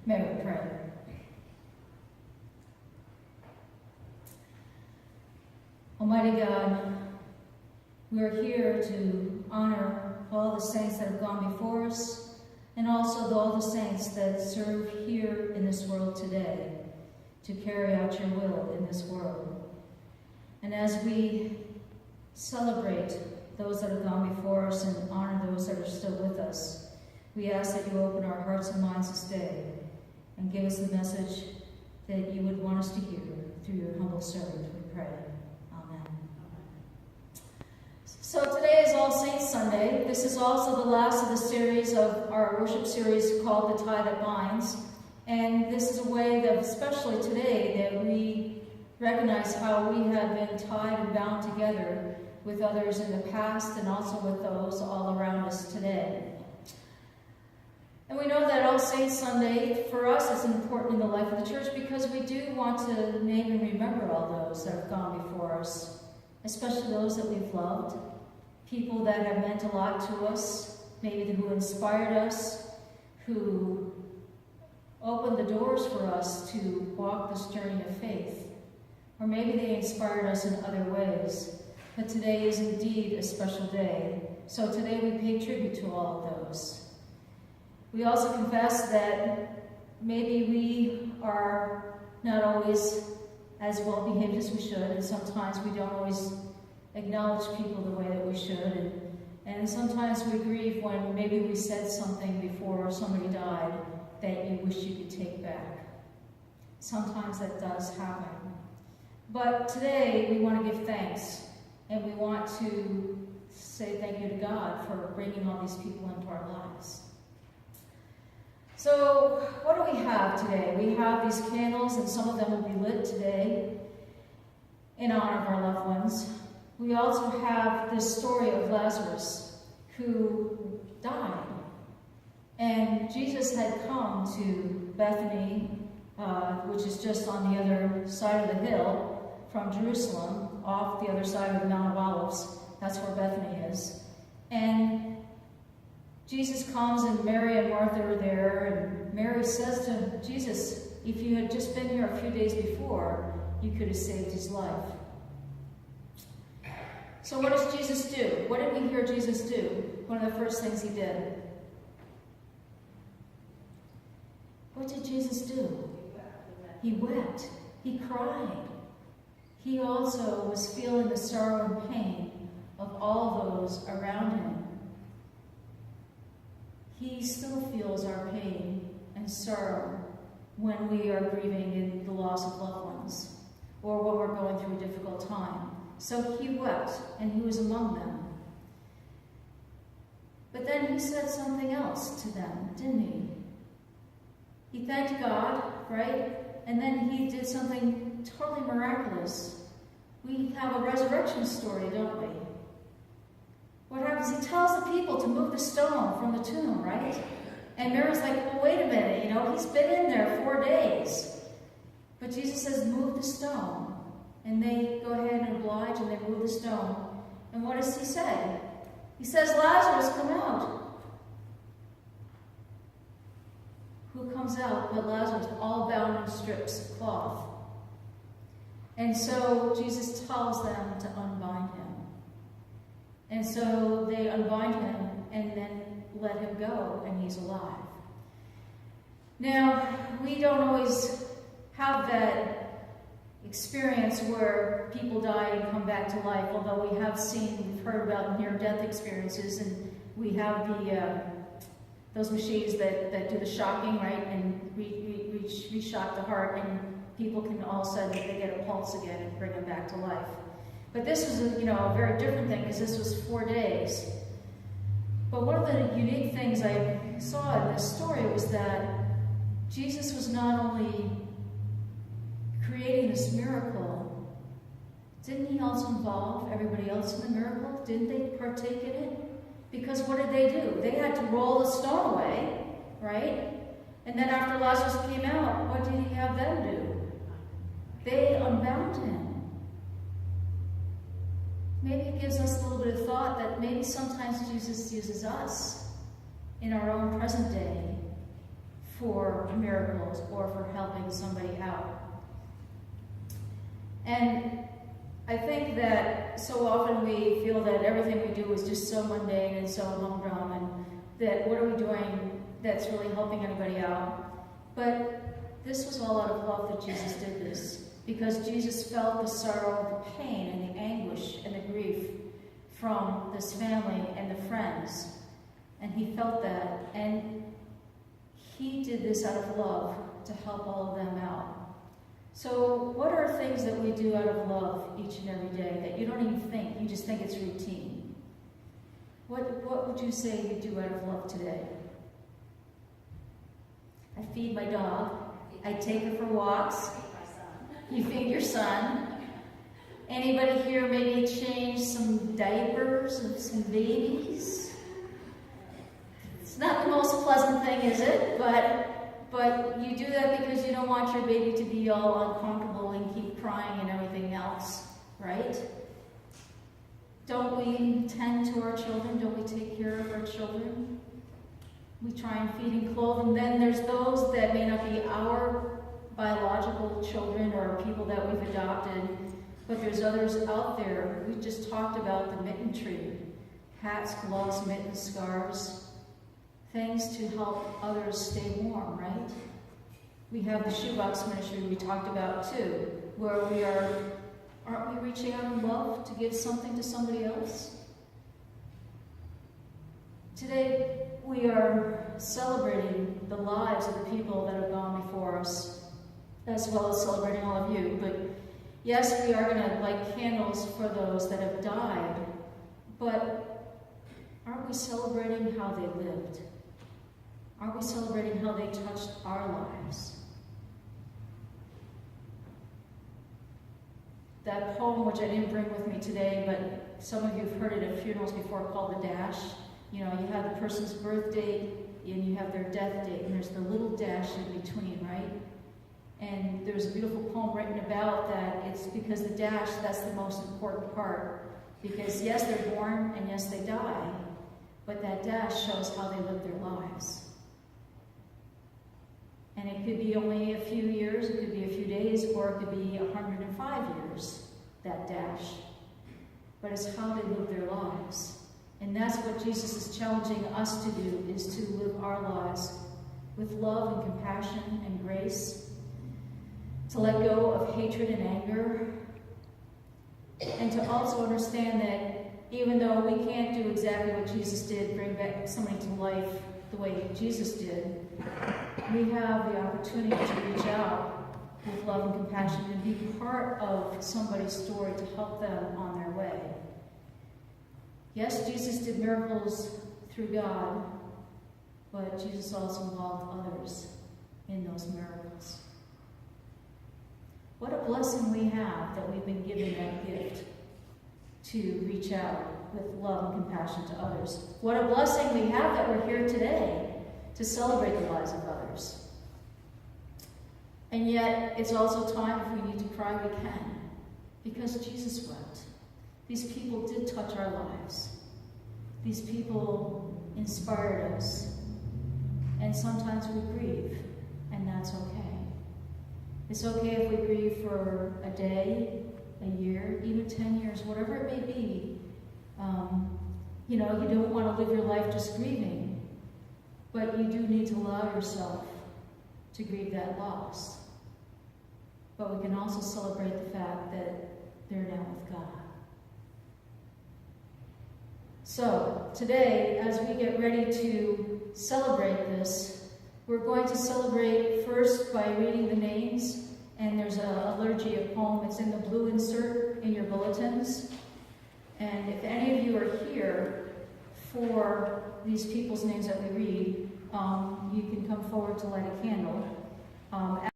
May we pray. Almighty God, we are here to honor all the saints that have gone before us, and also all the saints that serve here in this world today to carry out your will in this world. And as we celebrate those that have gone before us and honor those that are still with us, we ask that you open our hearts and minds this day and give us the message that you would want us to hear through your humble servant, we pray. Amen. So today is All Saints Sunday. This is also the last of the series of our worship series called The Tie That Binds. And this is a way that, especially today, that we recognize how we have been tied and bound together with others in the past and also with those all around us today. And we know that All Saints Sunday, for us, is important in the life of the church because we do want to name and remember all those that have gone before us, especially those that we've loved, people that have meant a lot to us, maybe who inspired us, who opened the doors for us to walk this journey of faith. Or maybe they inspired us in other ways. But today is indeed a special day. So today we pay tribute to all of those. We also confess that maybe we are not always as well behaved as we should, and sometimes we don't always acknowledge people the way that we should, and sometimes we grieve when maybe we said something before somebody died that you wish you could take back. Sometimes that does happen. But today we want to give thanks, and we want to say thank you to God for bringing all these people into our lives. So, what do we have today? We have these candles, and some of them will be lit today in honor of our loved ones. We also have this story of Lazarus, who died. And Jesus had come to Bethany, which is just on the other side of the hill from Jerusalem, off the other side of the Mount of Olives. That's where Bethany is. And Jesus comes, and Mary and Martha are there, and Mary says to Jesus, if you had just been here a few days before, you could have saved his life. So what does Jesus do? What did we hear Jesus do? One of the first things he did. What did Jesus do? He wept. He cried. He also was feeling the sorrow and pain of all those around him. He still feels our pain and sorrow when we are grieving in the loss of loved ones or when we're going through a difficult time. So he wept, and he was among them. But then he said something else to them, didn't he? He thanked God, right? And then he did something totally miraculous. We have a resurrection story, don't we? What happens? He tells the people to move the stone from the tomb, right? And Mary's like, well, wait a minute, he's been in there 4 days. But Jesus says, move the stone. And they go ahead and oblige, and they move the stone. And what does he say? He says, Lazarus, come out. Who comes out but Lazarus, all bound in strips of cloth? And so Jesus tells them to unbind him. And so they unbind him and then let him go, and he's alive. Now, we don't always have that experience where people die and come back to life, although we've heard about near-death experiences, and we have those machines that do the shocking, right, and re-shock the heart, and people can all of a sudden, they get a pulse again and bring them back to life. But this was a very different thing, because this was 4 days. But one of the unique things I saw in this story was that Jesus was not only creating this miracle, didn't he also involve everybody else in the miracle? Didn't they partake in it? Because what did they do? They had to roll the stone away, right? And then after Lazarus came out, what did he have them do? They unbound him. Maybe it gives us a little bit of thought that maybe sometimes Jesus uses us in our own present day for miracles or for helping somebody out. And I think that so often we feel that everything we do is just so mundane and so humdrum, and that what are we doing that's really helping anybody out? But this was all out of love that Jesus did this, because Jesus felt the sorrow, the pain, and the anguish and the grief from this family and the friends. And he felt that, and he did this out of love to help all of them out. So what are things that we do out of love each and every day that you don't even think, you just think it's routine? What would you say you do out of love today? I feed my dog. I take her for walks. You feed your son. Anybody here maybe change some diapers of some babies? It's not the most pleasant thing, is it? But you do that because you don't want your baby to be all uncomfortable and keep crying and everything else, right? Don't we tend to our children? Don't we take care of our children? We try and feed and clothe, and then there's those that may not be our biological children or people that we've adopted, but there's others out there. We just talked about the mitten tree. Hats, gloves, mittens, scarves. Things to help others stay warm, right? We have the shoebox ministry we talked about too, where aren't we reaching out in love to give something to somebody else? Today, we are celebrating the lives of the people that have gone before us, as well as celebrating all of you. But yes, we are going to light candles for those that have died, but aren't we celebrating how they lived? Are we celebrating how they touched our lives? That poem, which I didn't bring with me today, but some of you have heard it at funerals before, called The Dash. You know, you have the person's birth date, and you have their death date, and there's the little dash in between, right? And there's a beautiful poem written about that. It's because the dash, that's the most important part. Because yes, they're born, and yes, they die, but that dash shows how they lived their lives. And it could be only a few years, it could be a few days, or it could be 105 years, that dash. But it's how they live their lives. And that's what Jesus is challenging us to do, is to live our lives with love and compassion and grace, to let go of hatred and anger, and to also understand that even though we can't do exactly what Jesus did, bring back somebody to life the way Jesus did, we have the opportunity to reach out with love and compassion and be part of somebody's story to help them on their way. Yes, Jesus did miracles through God, but Jesus also involved others in those miracles. What a blessing we have that we've been given that gift to reach out with love and compassion to others. What a blessing we have that we're here today to celebrate the lives of others. And yet, it's also time, if we need to cry, we can, because Jesus wept. These people did touch our lives. These people inspired us. And sometimes we grieve, and that's okay. It's okay if we grieve for a day, a year, even 10 years, whatever it may be. You don't want to live your life just grieving, but you do need to allow yourself to grieve that loss. But we can also celebrate the fact that they're now with God. So, today, as we get ready to celebrate this, we're going to celebrate first by reading the names, and there's a liturgy, a poem. It's in the blue insert in your bulletins. And if any of you are here for these people's names that we read, you can come forward to light a candle.